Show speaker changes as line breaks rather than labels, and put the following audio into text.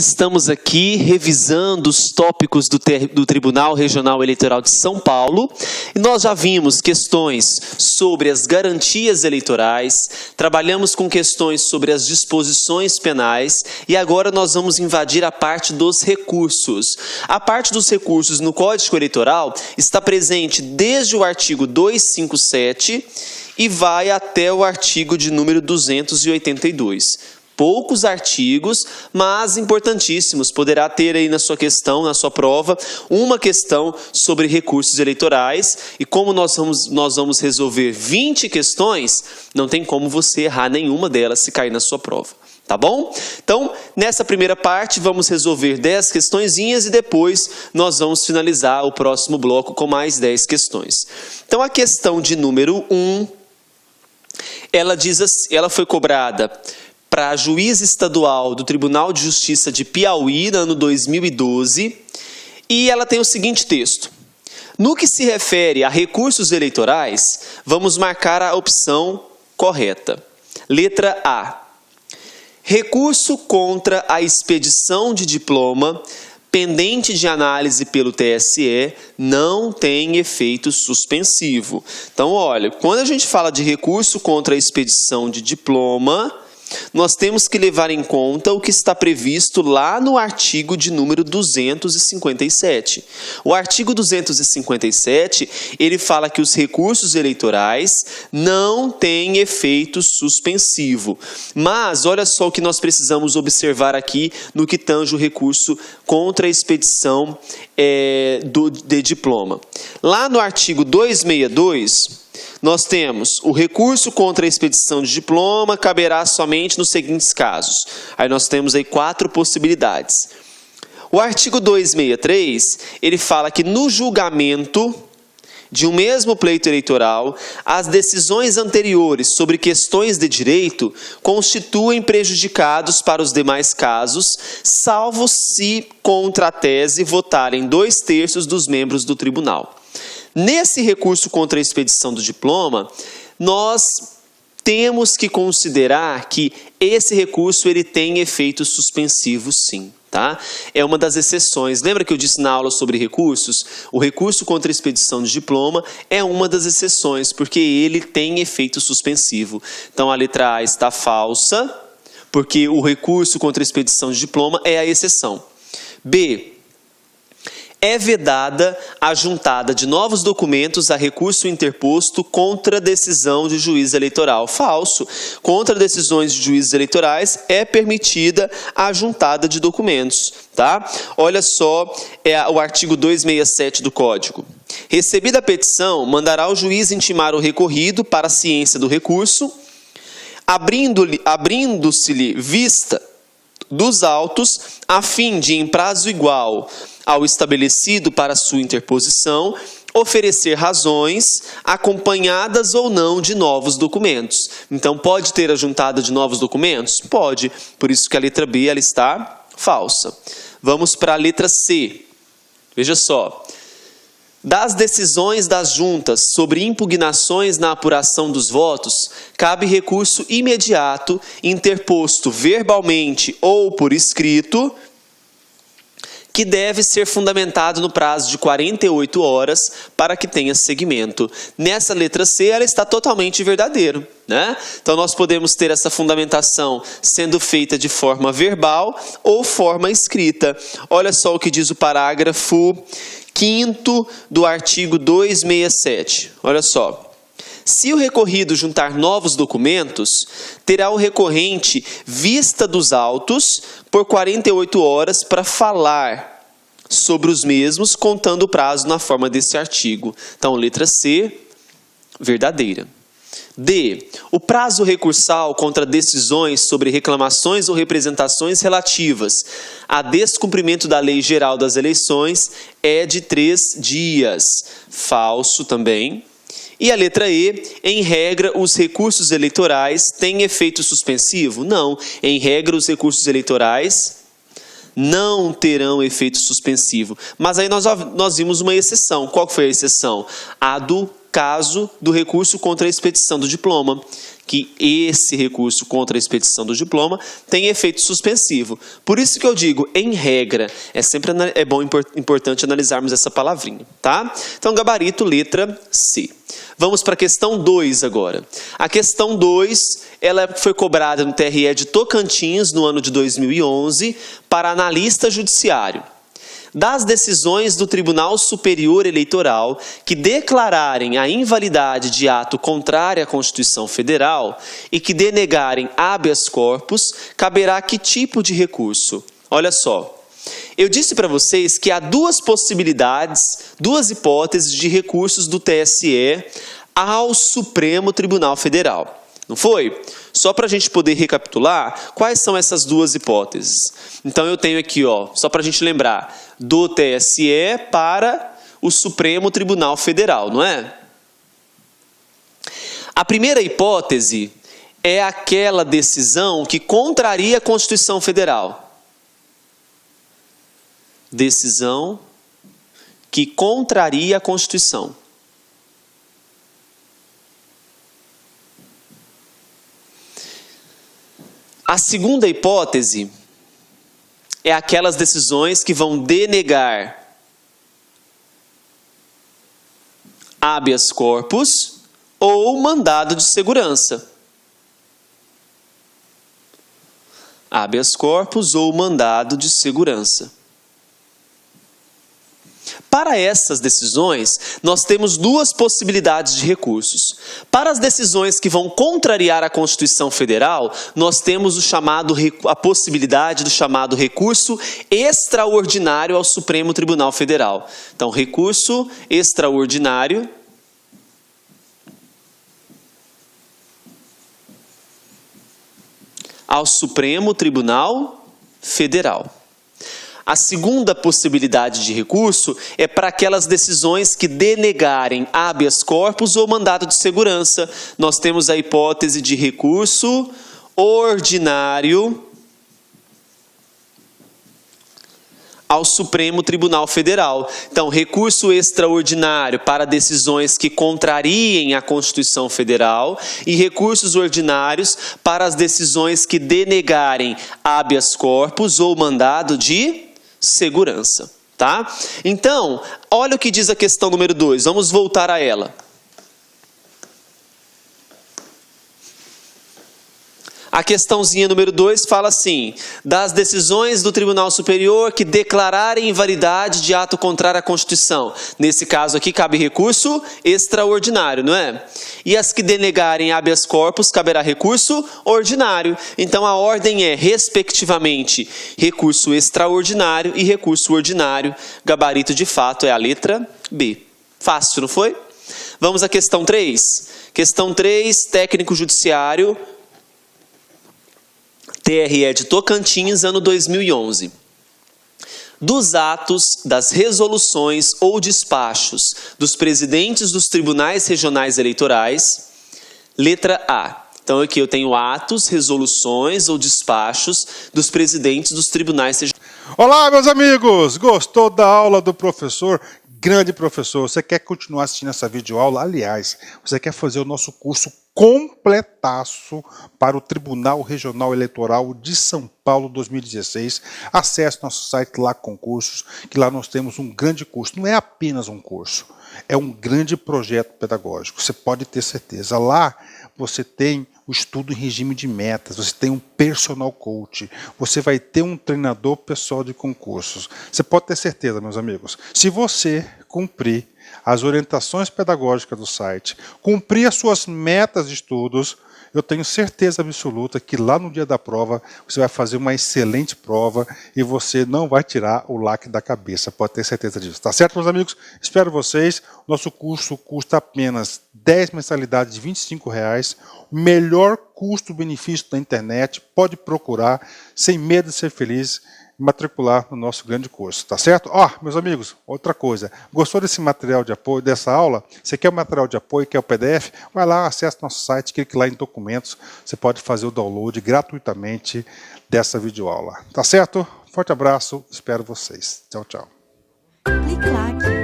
Estamos aqui revisando os tópicos do Tribunal Regional Eleitoral de São Paulo e nós já vimos questões sobre as garantias eleitorais, trabalhamos com questões sobre as disposições penais e agora nós vamos invadir a parte dos recursos. A parte dos recursos no Código Eleitoral está presente desde o artigo 257 e vai até o artigo de número 282. Poucos artigos, mas importantíssimos. Poderá ter aí na sua questão, na sua prova, uma questão sobre recursos eleitorais. E como nós vamos resolver 20 questões, não tem como você errar nenhuma delas se cair na sua prova. Tá bom? Então, nessa primeira parte, vamos resolver 10 questõezinhas e depois nós vamos finalizar o próximo bloco com mais 10 questões. Então, a questão de número 1, ela foi cobrada para juiz estadual do Tribunal de Justiça de Piauí, no ano 2012, e ela tem o seguinte texto. No que se refere a recursos eleitorais, vamos marcar a opção correta. Letra A. Recurso contra a expedição de diploma pendente de análise pelo TSE não tem efeito suspensivo. Então, olha, quando a gente fala de recurso contra a expedição de diploma, nós temos que levar em conta o que está previsto lá no artigo de número 257. O artigo 257, ele fala que os recursos eleitorais não têm efeito suspensivo. Mas, olha só o que nós precisamos observar aqui no que tange o recurso contra a expedição de diploma. Lá no artigo 262... nós temos o recurso contra a expedição de diploma caberá somente nos seguintes casos. Aí nós temos aí 4 possibilidades. O artigo 263, ele fala que no julgamento de um mesmo pleito eleitoral, as decisões anteriores sobre questões de direito constituem prejudicados para os demais casos, salvo se contra a tese votarem 2/3 dos membros do tribunal. Nesse recurso contra a expedição do diploma, nós temos que considerar que esse recurso ele tem efeito suspensivo, sim. Tá? É uma das exceções. Lembra que eu disse na aula sobre recursos? O recurso contra a expedição de diploma é uma das exceções, porque ele tem efeito suspensivo. Então, a letra A está falsa, porque o recurso contra a expedição de diploma é a exceção. B. É vedada a juntada de novos documentos a recurso interposto contra decisão de juiz eleitoral. Falso. Contra decisões de juízes eleitorais é permitida a juntada de documentos. Tá? Olha só o artigo 267 do Código. Recebida a petição, mandará o juiz intimar o recorrido para a ciência do recurso, abrindo-se-lhe vista dos autos, a fim de, em prazo igual ao estabelecido para sua interposição, oferecer razões, acompanhadas ou não de novos documentos. Então, pode ter a juntada de novos documentos? Pode. Por isso que a letra B ela está falsa. Vamos para a letra C. Veja só. Das decisões das juntas sobre impugnações na apuração dos votos, cabe recurso imediato, interposto verbalmente ou por escrito, que deve ser fundamentado no prazo de 48 horas para que tenha seguimento. Nessa letra C, ela está totalmente verdadeira, né? Então, nós podemos ter essa fundamentação sendo feita de forma verbal ou forma escrita. Olha só o que diz o parágrafo 5º do artigo 267. Olha só. Se o recorrido juntar novos documentos, terá o recorrente vista dos autos por 48 horas para falar sobre os mesmos, contando o prazo na forma desse artigo. Então, letra C, verdadeira. D. O prazo recursal contra decisões sobre reclamações ou representações relativas a descumprimento da Lei Geral das Eleições é de 3 dias. Falso também. E a letra E, em regra, os recursos eleitorais têm efeito suspensivo? Não. Em regra, os recursos eleitorais não terão efeito suspensivo. Mas aí nós vimos uma exceção. Qual foi a exceção? A do caso do recurso contra a expedição do diploma, que esse recurso contra a expedição do diploma tem efeito suspensivo. Por isso que eu digo, em regra, sempre importante analisarmos essa palavrinha, tá? Então, gabarito, letra C. Vamos para a questão 2 agora. A questão 2, ela foi cobrada no TRE de Tocantins no ano de 2011 para analista judiciário. Das decisões do Tribunal Superior Eleitoral que declararem a invalidade de ato contrário à Constituição Federal e que denegarem habeas corpus, caberá que tipo de recurso? Olha só, eu disse para vocês que há duas possibilidades, duas hipóteses de recursos do TSE ao Supremo Tribunal Federal. Não foi? Só para a gente poder recapitular, quais são essas duas hipóteses? Então, eu tenho aqui, só para a gente lembrar, do TSE para o Supremo Tribunal Federal, não é? A primeira hipótese é aquela decisão que contraria a Constituição Federal. Decisão que contraria a Constituição. A segunda hipótese é aquelas decisões que vão denegar habeas corpus ou mandado de segurança. Habeas corpus ou mandado de segurança. Para essas decisões, nós temos duas possibilidades de recursos. Para as decisões que vão contrariar a Constituição Federal, nós temos a possibilidade do chamado recurso extraordinário ao Supremo Tribunal Federal. Então, recurso extraordinário ao Supremo Tribunal Federal. A segunda possibilidade de recurso é para aquelas decisões que denegarem habeas corpus ou mandado de segurança. Nós temos a hipótese de recurso ordinário ao Supremo Tribunal Federal. Então, recurso extraordinário para decisões que contrariem a Constituição Federal e recursos ordinários para as decisões que denegarem habeas corpus ou mandado de segurança, tá? Então, olha o que diz a questão número 2. Vamos voltar a ela. A questãozinha número 2 fala assim: das decisões do Tribunal Superior que declararem invalidade de ato contrário à Constituição. Nesse caso aqui cabe recurso extraordinário, não é? E as que denegarem habeas corpus, caberá recurso ordinário. Então a ordem é, respectivamente, recurso extraordinário e recurso ordinário. Gabarito de fato é a letra B. Fácil, não foi? Vamos à questão 3. Questão 3, técnico judiciário, TRE de Tocantins, ano 2011. Dos atos, das resoluções ou despachos dos presidentes dos tribunais regionais eleitorais, letra A. Então aqui eu tenho atos, resoluções ou despachos dos presidentes dos tribunais regionais.
Olá, meus amigos! Gostou da aula do professor? Grande professor, você quer continuar assistindo essa videoaula? Aliás, você quer fazer o nosso curso completaço para o Tribunal Regional Eleitoral de São Paulo 2016? Acesse nosso site lá, concursos, que lá nós temos um grande curso. Não é apenas um curso, é um grande projeto pedagógico, você pode ter certeza. Lá você tem o estudo em regime de metas, você tem um personal coach, você vai ter um treinador pessoal de concursos. Você pode ter certeza, meus amigos, se você cumprir as orientações pedagógicas do site, cumprir as suas metas de estudos, eu tenho certeza absoluta que lá no dia da prova você vai fazer uma excelente prova e você não vai tirar o lacre da cabeça, pode ter certeza disso. Tá certo, meus amigos? Espero vocês. Nosso curso custa apenas 10 mensalidades de R$ 25,00, o melhor custo-benefício da internet, pode procurar, sem medo de ser feliz, matricular no nosso grande curso, tá certo? Meus amigos, outra coisa, gostou desse material de apoio, dessa aula? Você quer o material de apoio, quer o PDF? Vai lá, acesse nosso site, clique lá em documentos, você pode fazer o download gratuitamente dessa videoaula, tá certo? Forte abraço, espero vocês. Tchau, tchau.
Clique lá aqui.